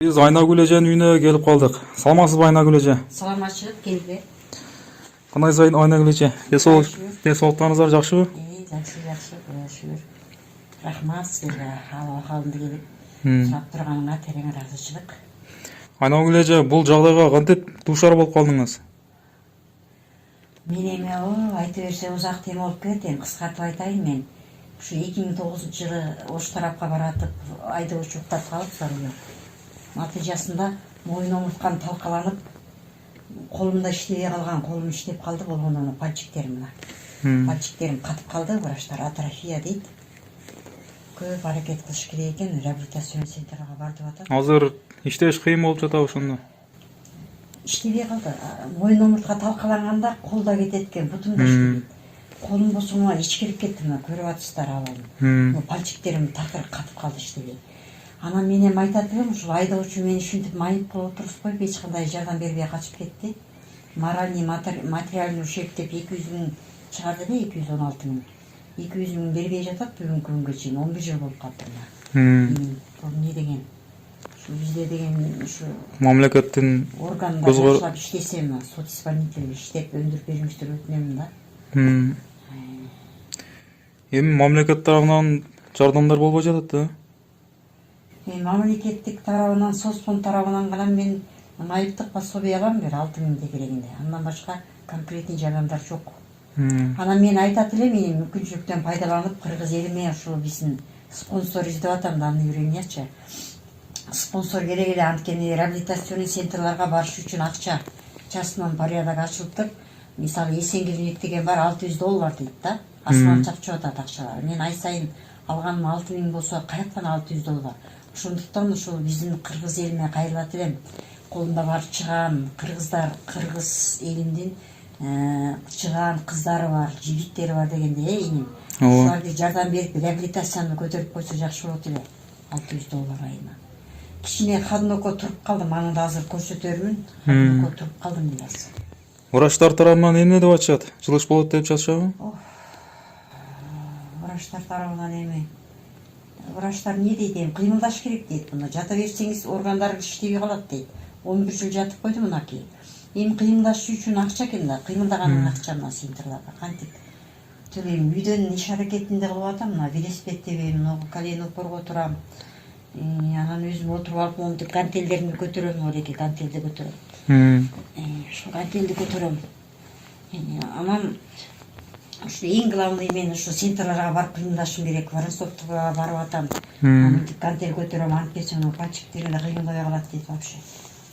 Biz Айнагүл эженин үйүнө келип калдык. Саламатсызбы Айнагүл эже? Саламатчылык келди. Кандай сайын Айнагүл эже? Денсаулыктарыңыздар жакшыбы? Жакшы, шүгүр. Рахмат сизге абал-акалымды келип сурап турганыңа терең ыраазычылык. Айнагүл эже, бул жагдайга кантип дуушар болуп калдыңыз? Мен эми айта берсе узак тема болуп кетет, эми кыскартып айтайын мен. Ушу 2009-жылы Ош тарапка баратып айдоочу уктап калыптыр. Натыйжасында моюн омурткам талкаланып, колумда иштебей калган, колум иштеп калды, болгондон пальчиктерим мына. Пальчиктерим катып калды, врачтар атрофия дейт. Көп аракет кылыш керек экен, реабилитацион центрга бар деп атат. Азыр иштеш кыйын болуп жатабы ошондо? Иштебей калды. Моюн омуртка талкаланганда колда кетет экен, бутум да иштебейт. Колум болсо мына ичкирип кетти, мына көрүп атасыздар абалын. Пальчиктерим такыр катып калды, иштебей. Анан мен эми айтат элем, ушул айдоочу мени ушинтип майып кылып отурушпайбы, эч кандай жардам бербей качып кетти. Моральный, материальный ушиб деп 200 000 чыгарды эле, 216 000. 200 000 бербей жатат бүгүнкү күнгө чейин, 11 жыл болуп калды мына. Бул эмне деген? Ушу бизде деген ушу Мамлекеттин органда жакшылап иштесем, сот исполнитель иштеп өндүрүп бериңиздер өтүнөм да. Эми мамлекет тарабынан жардамдар болбой жатат да? Мамлекеттик тарабынан, соцфонд тарабынан гана мен майыптык пособие алам бир 6 000 дегенде. Андан башка конкретный жардамдар жок. Анан мен айтат элем, мен мүмкүнчүлүктөн пайдаланып кыргыз элиме ушул биздин спонсор издеп атам да, аны үйрөнөчү. Спонсор керек эле, анткени реабилитационный центрларга барыш үчүн акча частном порядок ачылыптыр. Мисалы Эсенгелдиник деген бар, $600 дейт да. Асман чапчып атат акчалар. Мен ай сайын алганым 6 000 болсо, каяктан $600? Ошондуктан ушул биздин кыргыз элиме кайрылат элем. Колунда бар чыгаан кыргыздар, кыргыз элимдин чыгаан кыздары бар, жигиттери бар дегенде, иним. Ушуларга жардам берип, реабилитацияны көтөрүп койсо жакшы болот эле. $600 айына. Кичине Хадноко туруп калдым, аны да азыр көрсөтөрмүн. Хадноко туруп калдым biraz. Врачтар тарабынан эмне деп атышат? Жылыш болот деп жатышабы? Врачтар тарабынан эми врачтар не дейт, эми кыймылдаш керек дейт. Мына жата берсеңиз органдар иштебей калат дейт. 11 жыл жатып койду мынакей. Эми кыймылдаш үчүн акча экен да, кыймылдаганын акча мына центрларга кантип төлөйм. Үйдөн иш аракетинде кылып атам, мына велосипед тебем, колено упорго турам. Анан өзүм отуруп алып, монтип гантелдеримди көтөрөм, олеки гантелди көтөрөм. Ушул гантелди көтөрөм. Анан ушу эң главный, мен ушу центрларга барып кыймылдашым керек, Воронцовкага барып атам. Монтип гантель көтөрөм, антип кетсем пальчиктерим да кыймылдабай калат дейт вообще.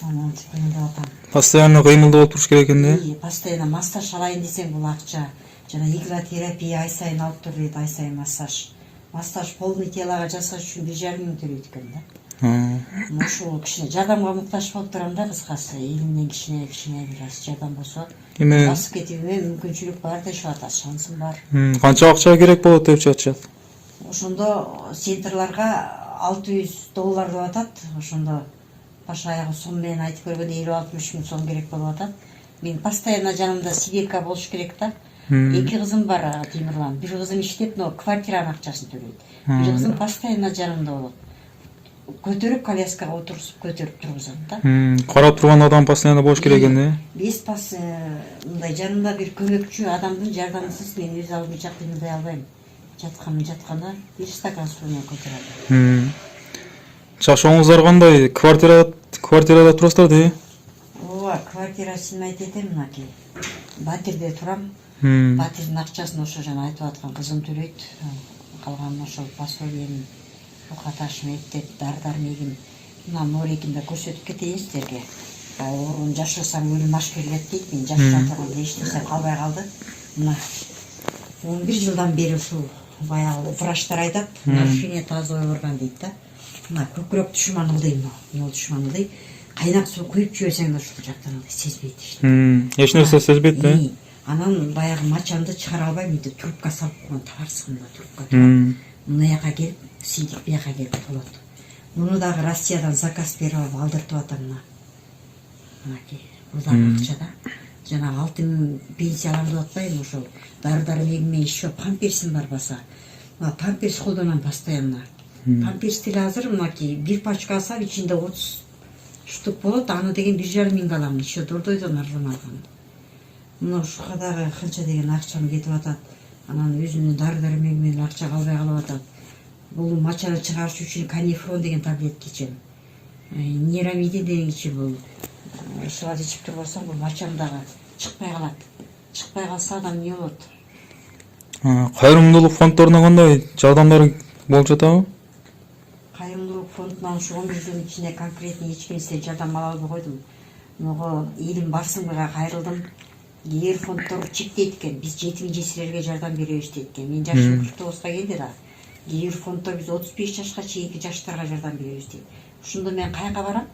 Анан кыймылдап атам. Постоянно кыймылдап болуп туруш керек экен да? Постоянно массаж алайын десең, бул акча. Жана игротерапия ай сайын алып тур дейт, ай сайын массаж. Массаж полный телага жасаш үчүн 1,5 000 төлөйт экен да. Ушул кичине жардамга муктаж болуп турам да, кыскасы. Элимден кичине бир жардам болсо, басып кетүүгө мүмкүнчүлүк бар дешип атат, шансым бар. Канча акча керек болот деп жатышат? Ошондо центрларга $600 деп атат. Ошондо баш аягы сом менен айтып көргөндө 50-60 000 сом керек болуп атат. Мен постоянно жанымда сиделка болуш керек да. 2 кызым бар, Тимирлан. Бир кызым иштеп, но квартиранын акчасын төлөйт. Бир кызым постоянно жанымда болот. Көтөрүп коляскага отурусуп көтөрүп тургузат да. Карап турган адам постоянно болуш керек экен да. Без мындай жанымда бир көмөкчү адамдын жардамысыз мен өз алдымча кыймылдай албайм. Жатканда бир стакан суу менен көтөрөм. Жашооңуздар кандай? Квартирада турасыздар дейби? Ооба, квартирасын айтып этем, мынакей. Батирде турам. Батирдин акчасын ошо жана айтып аткан кызым төлөйт. Калганын ошол пособиенин окаташым эптеп, дар-дармегим. Мына морекинде көрсөтүп кетейин сиздерге. Оорун жашасаң өлүм аш келет дейт. Мен жашап турганда эчтесе калбай калды. Мына 11 жылдан бери ушул баягы врачтар айтат, нарушение тазовый орган дейт да. Мына көкүрөк түшман ылдый, мына түшман ылдый. Кайнак суу куюп жиберсең да ушул жактан ылдый, сезбейт ишти. Эч нерсе сезбейт да? Анан баягы мачамды чыгара албайм, мынтип трубка салып койгон, табарсыгында трубка турат. Мына жака келип, сийдик бияка келип болот. Муну дагы Россиядан заказ берип алып алдыртып атам мына. Мынакей, бул дагы акча да. Жанагы 6 000 пенсия алам деп атпайбы, ошол дары-дармегиме еще памперсим бар баса. Мына памперс колдонам постоянно. Памперс деле азыр мынакей бир пачка алсам ичинде Ушундук болот, аны деген 1,5 миңге аламын, еще дордойдон арзан алгам. Мына ушуга дагы канча деген акчам кетип атат. Анан өзүнүн дары-дармегі менен акча калбай калып атат. Бул мачаны чыгарыш үчүн канифрон деген таблетка ичем. Нерамидин деген ичем. Бул ушуга ичип турбасам, бул мачам дагы чыкпай калат. Чыкпай калса адам эмне болот? Кайрымдуулук фонддоруна кандай жардамдар болуп жатабы? Кайрымдуулук фондунан ушу 11 жылдын ичинде конкретный эч кимсе жардам ала албай койдум. Мого илим барсыңбыга кайрылдым. Эгер фонддор чектейт экен, биз жетим жесирлерге жардам беребиз дейт экен. Мен жашым 49га келди да. Эгер фонддор биз 35 жашка чейинки жаштарга жардам беребиз дейт. Ушундо мен кайка барам?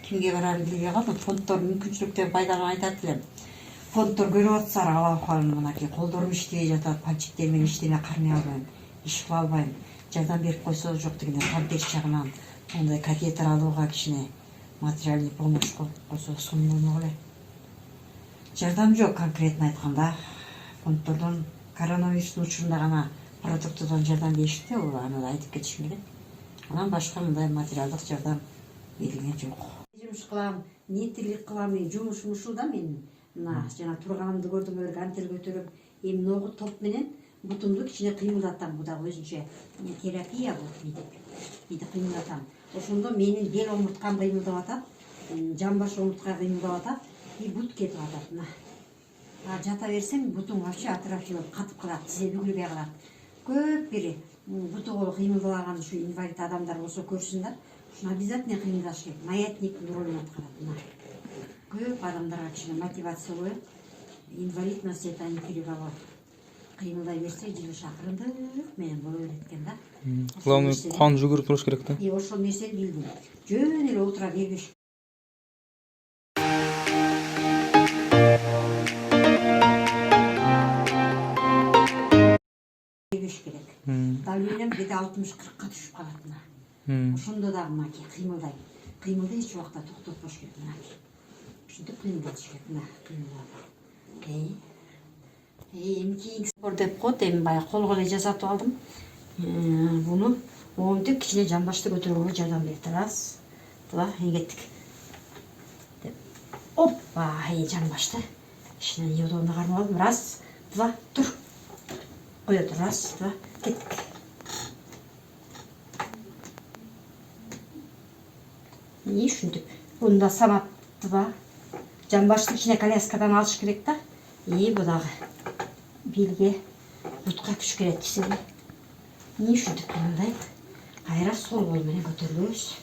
Кимге барарын билбей калдым. Фонддор мүмкүнчүлүктөн пайдаланып айтат элем. Фонддор көрүп атсар, ала калам, мынакей колдорум иштебей жатат, пальчиктер менен иштеме кармай албайм, иш кыла албайм. Жардам берип койсо жок дегенде памперс жагынан мондай катетер алууга кичине материальный помощь кылып койсо сонун болмок эле. Жардам жок конкретно айтканда. Фонддордон коронавирустун учурунда гана продуктыдан жардам беришти, аны да айтып кетишим керек. Анан башка мындай материалдык жардам берилген жок. Жумуш кылам, ниеттүүлүк кылам, жумушум ушул да менин. Мына жана турганымды көрдүңөр, гантель көтөрүп, эми ногу топ менен бутумду кичине кыймылдатам. Бу да өзүнчө терапия бул, миди кыймылдатам. Ошондо менин бел омурткам кыймылдап атат, жамбаш омуртка кыймылдап атат, и бут кетип атат. Мына жата берсем, бутум вообще атрофия болуп катып калат, тизе бүгүлбөй калат. Көп бир буту колу кыймылдалаган ушу инвалид адамдар болсо көрсүндөр, ушуну обязательно кыймылдаш керек. Маятниктин ролун аткарат. Мына көп адамдарга кичине мотивация коюп, инвалидность это никакого кыймылдай берсе, жылыш акырындык менен боло берет экен да. Главное, кан жүгүрүп туруш керек да. И ошол нерсени билдим. Жөн эле отура бербеш керек. Давлением где-то 60-40ка түшүп калат. Ошондо дагы мынакей кыймылдайм. Кыймылды эч убакта токтотпош керек. Ушинтип кыймылдатыш керек. Мына кыймылдап. Эми кийинки спор деп коет, эми баягы колго эле жасатып алдым. Буну моунтип кичине жамбашты көтөрүүгө жардам берет. Раз, два, кеттик. Деп. Оппа, жамбашты. Кичине неудобно кармап алдым. Раз, два, тур. Коет. Раз, два, кеттик. Ушинтип. Буну да самап, два. Жамбашты кичине коляскадан алыш керек да. Бу дагы белге, бутка күч керет десеби. Ушинтип кыймылдайт. Кайра сол кол менен көтөрүлөбүз.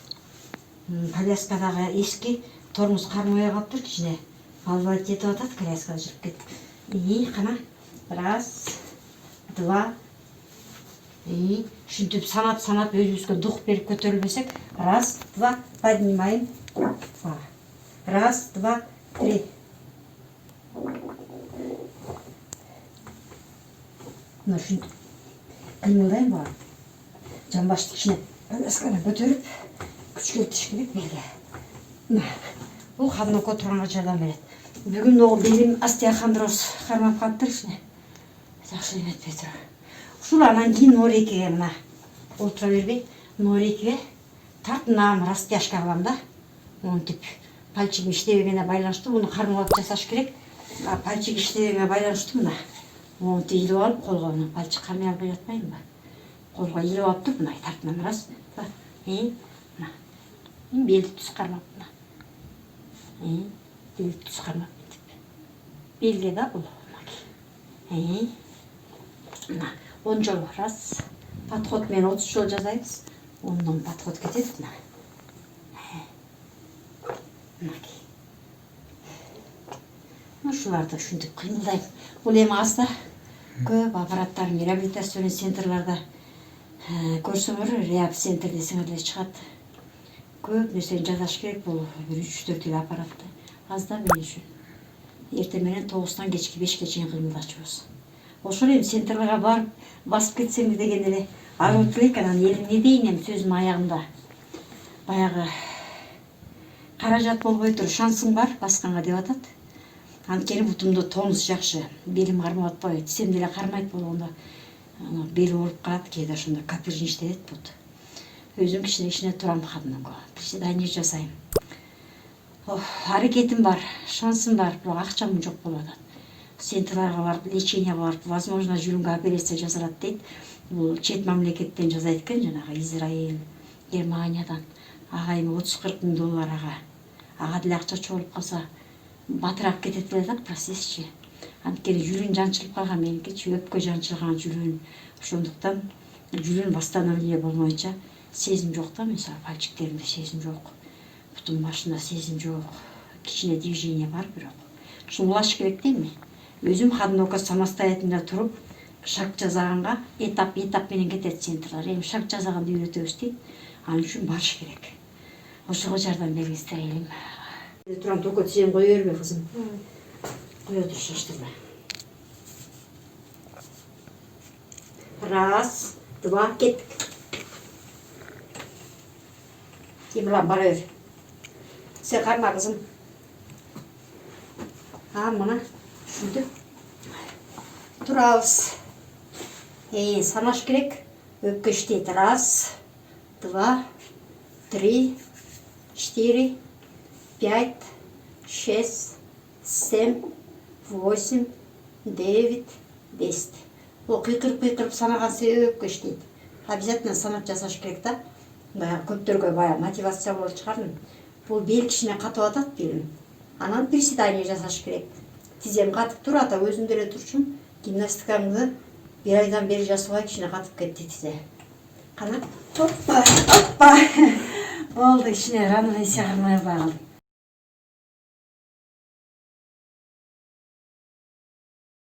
Коляскадагы эски тормоз кармабай калыптыр, кичине балбайт жетип атат, коляскада жүрүп кеттик. Кана. Раз, два. Ушинтип санап өзүбүзгө дух берип көтөрүлбөсөк. Раз, два, поднимаем. Два. Раз, два, три. Ушинтип кыймылдайм бар. Жамбашты кичине коляскадан көтөрүп, күч келтириш керек белге. Бул кадым отурганга жардам берет. Бүгүн могу белим остеохондроз кармап калыптыр кичине. Жакшы эметпей туруп. Ушул анан кийин норейкеге мына отура бербей, норейкеге тартынам, растяжка кылам да. Монтип пальчигим иштебегенине байланыштуу буну кармалап жасаш керек. Пальчик иштебегенине байланыштуу мына. Монтип илип алып колго мына пальчик кармай албай жатпаймынбы? Колго илип алып туруп мына тартынам. Раз, два, мына. Белди түз кармап мына. Белди түз кармап мынтип. Белге да бул. Мына 10 жол. Раз. Подход менен 30 жол жасайбыз. 10дон подход кетет мына. Мынакей. Ушуларды ушинтип кыймылдайм. Бул эми азда көп аппараттар реабилитационный центрларда көрсөңөр, реаб центр десеңер эле чыгат. Көп нерсени жасаш керек, бул 3-4 эле аппаратты. Азда мен үчүн. Эртең менен 9тан кечки 5ке чейин кыймылдачубуз. Ошол эми центрларга барып басып кетсеңиз деген эле арылып элек, анан элим не дейин эми сөзүм аягында. Баягы каражат болбой туруп шансың бар басканга деп атат. Анткени бутумда тонус жакшы, белим кармап атпайт, тизем деле кармайт болгондо бел ооруп калат, кээде ошондо капельништетет бут. Өзүм кичине турам кадимги, приседание жасайм. аракетим бар, шансым бар, бирок акчам жок болуп атат. Центрларга барып, леченияга барып, возможно, жүрөнгө операция жасалат дейт. Бул чет мамлекеттен жасайт экен, жанагы Израиль, Германиядан. Ага эми 30-40 мың доллар ага деле акча чогулуп калса, батыраак кетет эле процессчи. Анткени жүрүн жанчылып калган, меникичи өпкө жанчылган жүрүн. Ошондуктан жүрүн восстановление болмойча сезим жок да, мисалы пальчиктеримде сезим жок. Бутун башында сезим жок. Кичине движение бар бирок. Ушуну улаш керек дейми? Өзүм одиноко самостоятельно туруп, шаг жасаганга этап менен кетет центрлар. Эми шаг жасаганды үйрөтөбүз дейт. Анын үчүн барыш керек. Ошого жардам бериңиздер элим. Турам только сен кое бербе кызым. Кое тур шаштырма. Раз, два, кеттик. Тимурлан бара бер. Сен карма кызым. Мына ушинтип турабыз. Санаш керек. Өпкө иштейт. Раз, два, три, 4, 5, 6, 7, 8, 9, 10. Ол кыйкырып санаган себеп өпкө иштейт. Обязательно санап жасаш керек да. Баягы көптөргө баягы мотивация болуп чыгардым. Бул бел кичине катып атат белим. Анан приседание жасаш керек. Тизем катып турат, өзүм деле турчумун. Гимнастикамды 1 айдан бери жасабай кичине катып кетти тизе. Кана. Оппа. Болду, кичине равновесие кылмай калдым.